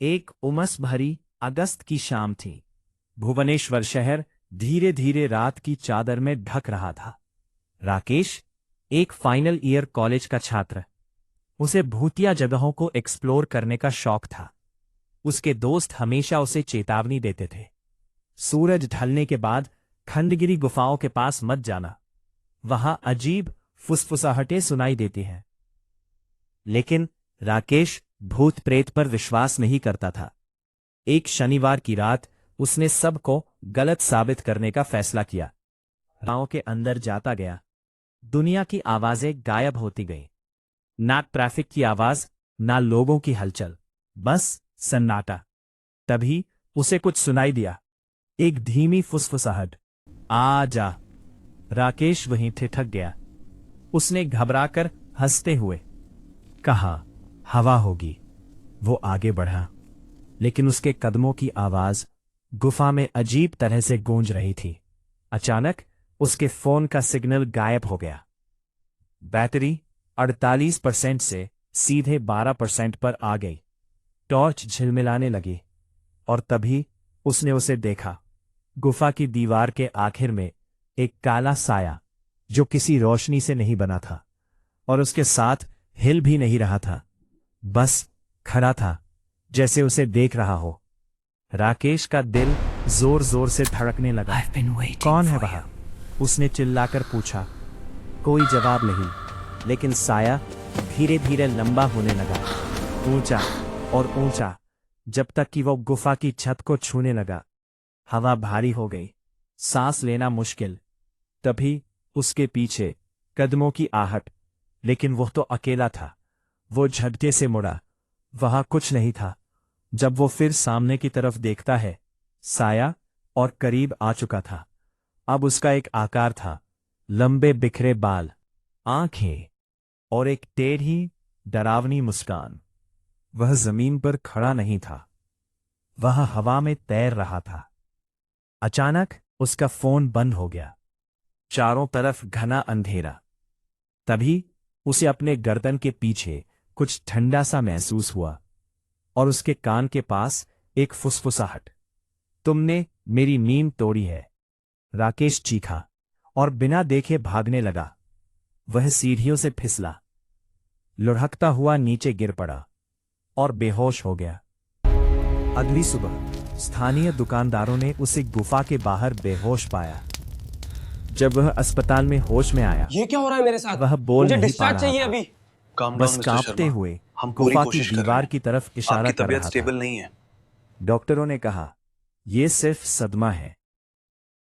एक उमस भरी अगस्त की शाम थी। भुवनेश्वर शहर धीरे धीरे रात की चादर में ढक रहा था। राकेश, एक फाइनल ईयर कॉलेज का छात्र, उसे भूतिया जगहों को एक्सप्लोर करने का शौक था। उसके दोस्त हमेशा उसे चेतावनी देते थे, सूरज ढलने के बाद खंडगिरी गुफाओं के पास मत जाना, वहां अजीब फुसफुसाहटें सुनाई देती हैं। लेकिन राकेश भूत प्रेत पर विश्वास नहीं करता था। एक शनिवार की रात उसने सबको गलत साबित करने का फैसला किया। गांव के अंदर जाता गया। दुनिया की आवाजें गायब होती गईं। ना ट्रैफिक की आवाज, ना लोगों की हलचल, बस सन्नाटा। तभी उसे कुछ सुनाई दिया, एक धीमी फुसफुसाहट, आ जा। राकेश वहीं ठिठक गया। उसने घबराकर हंसते हुए कहा, हवा होगी। वो आगे बढ़ा, लेकिन उसके कदमों की आवाज गुफा में अजीब तरह से गूंज रही थी। अचानक उसके फोन का सिग्नल गायब हो गया। बैटरी 48% से सीधे 12% पर आ गई। टॉर्च झिलमिलाने लगी और तभी उसने उसे देखा। गुफा की दीवार के आखिर में एक काला साया, जो किसी रोशनी से नहीं बना था और उसके साथ हिल भी नहीं रहा था, बस खड़ा था, जैसे उसे देख रहा हो। राकेश का दिल जोर जोर से धड़कने लगा। कौन है वहां? उसने चिल्लाकर पूछा। कोई जवाब नहीं, लेकिन साया धीरे धीरे लंबा होने लगा, ऊंचा और ऊंचा, जब तक कि वो गुफा की छत को छूने लगा। हवा भारी हो गई, सांस लेना मुश्किल। तभी उसके पीछे कदमों की आहट, लेकिन वो तो अकेला था। वो झटके से मुड़ा, वहां कुछ नहीं था। जब वो फिर सामने की तरफ देखता है, साया और करीब आ चुका था। अब उसका एक आकार था, लंबे बिखरे बाल, आंखें और एक टेढ़ी डरावनी मुस्कान। वह जमीन पर खड़ा नहीं था, वह हवा में तैर रहा था। अचानक उसका फोन बंद हो गया। चारों तरफ घना अंधेरा। तभी उसे अपने गर्दन के पीछे कुछ ठंडा सा महसूस हुआ और उसके कान के पास एक फुसफुसाहट, तुमने मेरी नींद तोड़ी है। राकेश चीखा और बिना देखे भागने लगा। वह सीढ़ियों से फिसला, लुढ़कता हुआ नीचे गिर पड़ा और बेहोश हो गया। अगली सुबह स्थानीय दुकानदारों ने उसे गुफा के बाहर बेहोश पाया। जब वह अस्पताल में होश में आया, ये क्या हो रहा है मेरे साथ? वह बोल मुझे नहीं पा डिस्चार्ज रहा चाहिए था। अभी। बस कांपते हुए हम पूरी गुफा की कोशिश कर रहे दीवार हैं। की तरफ इशारा आपकी कर तबीयत रहा था। स्टेबल नहीं है। डॉक्टरों ने कहा, यह सिर्फ सदमा है।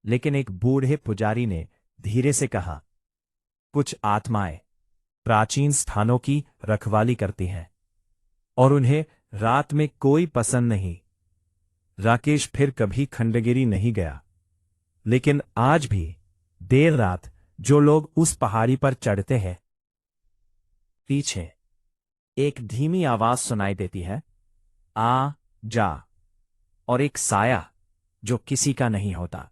लेकिन एक बूढ़े पुजारी ने धीरे से कहा, कुछ आत्माएं प्राचीन स्थानों की रखवाली करती हैं और उन्हें रात में कोई पसंद नहीं। राकेश फिर कभी खंडगिरी नहीं गया, लेकिन आज भी देर रात जो लोग उस पहाड़ी पर चढ़ते हैं, पीछे एक धीमी आवाज सुनाई देती है, आ जा। और एक साया जो किसी का नहीं होता।